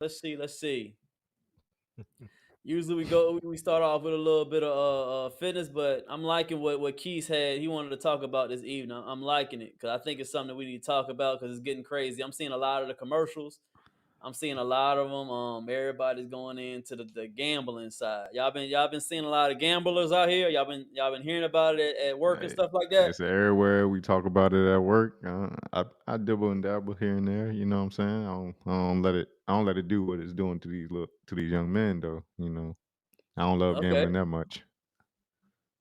Let's see. Let's see. Usually we start off with a little bit of fitness, but I'm liking what Keith had. He wanted to talk about this evening. I'm liking it because I think it's something that we need to talk about because it's getting crazy. I'm seeing a lot of the commercials. I'm seeing a lot of them. Everybody's going into the gambling side. Y'all been seeing a lot of gamblers out here. Y'all been hearing about it at work and Hey, stuff like that. it's everywhere. We talk about it at work. I dibble and dabble here and there. You know what I'm saying? I don't let it do what it's doing to to these young men though. I don't love Okay. gambling that much.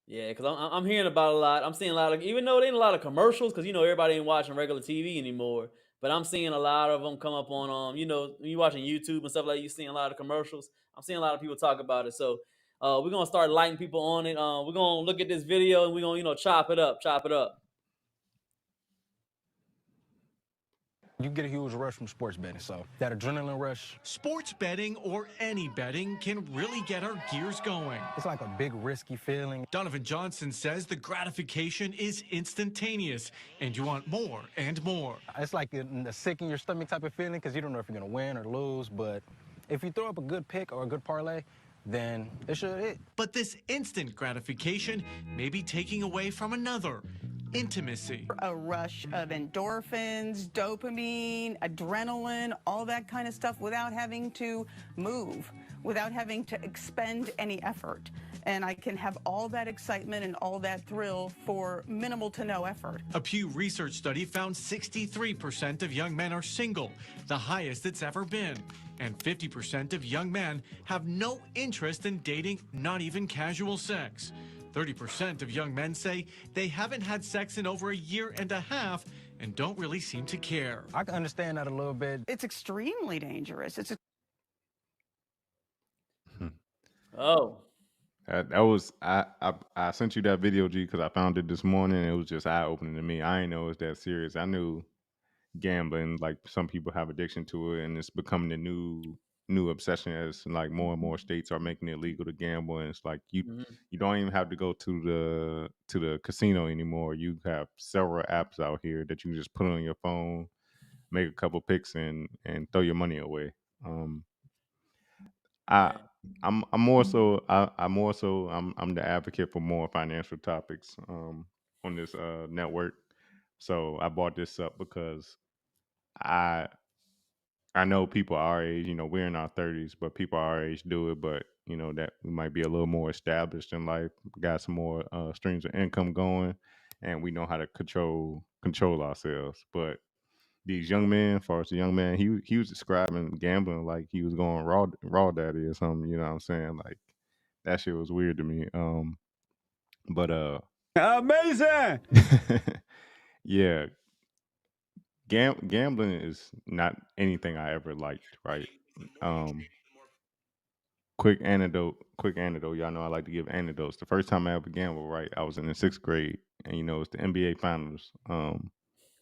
Yeah, because I'm hearing about a lot. I'm seeing a lot of, even though there ain't a lot of commercials, because everybody ain't watching regular TV anymore. But I'm seeing a lot of them come up on when you watching YouTube and stuff like you seeing a lot of commercials. I'm seeing a lot of people talk about it. So we're gonna start lighting people on it. We're gonna look at this video and we're gonna chop it up, chop it up. You get a huge rush from sports betting. So that adrenaline rush, Sports betting or any betting can really get our gears going. it's like a big risky feeling. Donovan Johnson says the gratification is instantaneous and you want more and more. It's like a sick in your stomach type of feeling because you don't know if you're going to win or lose. But if you throw up a good pick or a good parlay, then it should hit. But this instant gratification may be taking away from another intimacy. A rush of endorphins, dopamine, adrenaline, all that kind of stuff without having to move, without having to expend any effort. And I can have all that excitement and all that thrill for minimal to no effort. A Pew Research study found 63% of young men are single, the highest it's ever been. And 50% of young men have no interest in dating, not even casual sex. 30% of young men say they haven't had sex in over a year and a half and don't really seem to care. I can understand that a little bit. It's extremely dangerous. It's Oh, That was I sent you that video, G, because I found it this morning. And it was just eye opening to me. I didn't know it was that serious. I knew gambling, like some people have addiction to it, and it's becoming the new obsession as like more and more states are making it legal to gamble. And it's like mhm. you don't even have to go to the casino anymore. You have several apps out here that you can just put on your phone, make a couple picks, and throw your money away. Um, I Man. I'm more so I'm more so I'm the advocate for more financial topics on this network. So I brought this up because I I know people our age, we're in our 30s, but people our age do it, but that we might be a little more established in life, got some more streams of income going, and we know how to control ourselves. But these young men, as far as the young man, he was describing gambling like he was going raw daddy or something. You know what I'm saying? Like that shit was weird to me. But Amazing. yeah, gambling is not anything I ever liked. Right? Um, quick anecdote. Y'all know I like to give anecdotes. The first time I ever gambled, right? I was in the sixth grade, and it's the NBA Finals.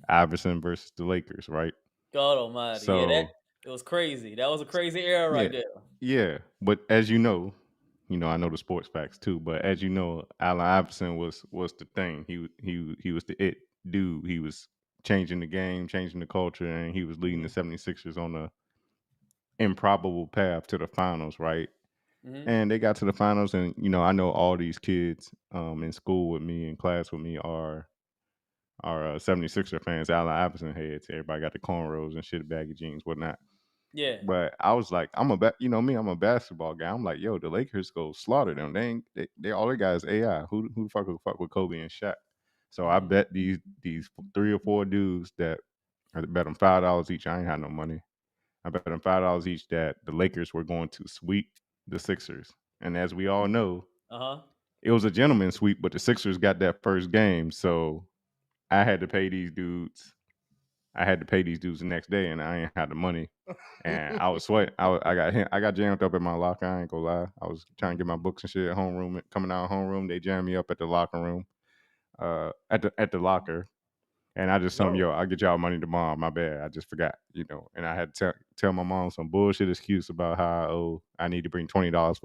Iverson versus the Lakers, right? God Almighty. Yeah, that So it was crazy. That was a crazy era yeah, right there. yeah. But as I know the sports facts too. But as you know, Allen Iverson was the thing. He was the it dude. He was changing the game, changing the culture, and he was leading the Hmm. 76ers on a improbable path to the finals, right? Hmm. And they got to the finals, and I know all these kids in school with me, in class with me, are 76er fans, Allen Iverson heads. Everybody got the cornrows and shit, baggy jeans, whatnot. Yeah. But I was like, I'm a basketball guy. I'm like, yo, the Lakers go slaughter them. They all they got is AI. Who the fuck will fuck with Kobe and Shaq? So I Hmm. bet these three or four dudes that I bet them $5 each. I ain't had no money. I bet them $5 each that the Lakers were going to sweep the Sixers. And as we all know, Uh huh. it was a gentleman's sweep, but the Sixers got that first game. So I had to pay these dudes. I had to pay these dudes the next day, and I ain't had the money. And I was sweating. I got jammed up in my locker. I ain't gonna lie. I was trying to get my books and shit at homeroom. Coming out of homeroom, they jammed me up at the locker room, at the locker. And I just told them, No. yo, I'll get y'all money tomorrow. My bad. I just forgot, And I had to tell my mom some bullshit excuse about how I need to bring $20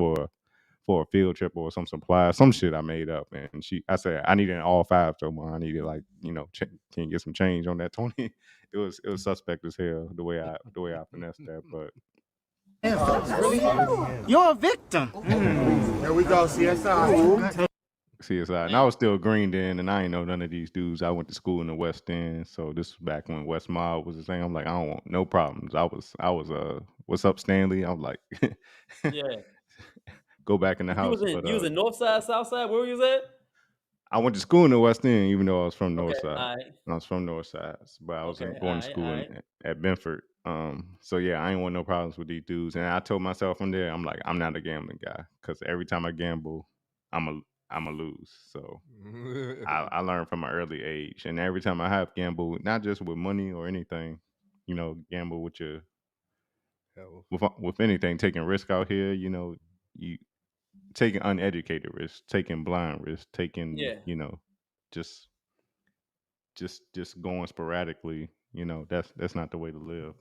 for a field trip or some supplies, some shit I made up. And I said I needed all five, so I needed like can you get some change on that 20? It was suspect as hell the way I finessed that, but You're a victim. Here we go, CSI. CSI, and I was still green then, and I ain't know none of these dudes. I went to school in the West End, so this was back when West Mob was the thing. I'm like, I don't want no problems. I was what's up, Stanley? I'm like, Yeah. go back in the house. You was in North Side, South Side? Where you was at? I went to school in the West End, even though I was from North Okay, Side. all right. I was from North Side, but I was Okay, going all to right, school all right. at Benford. So yeah, I ain't want no problems with these dudes. And I told myself from there, I'm like, I'm not a gambling guy, because every time I gamble, I'm a lose. So I learned from an early age, and every time I have gambled, not just with money or anything, gamble with your with anything, taking risk out here. You taking uneducated risk, taking blind risk, taking Yeah. just going sporadically. That's not the way to live.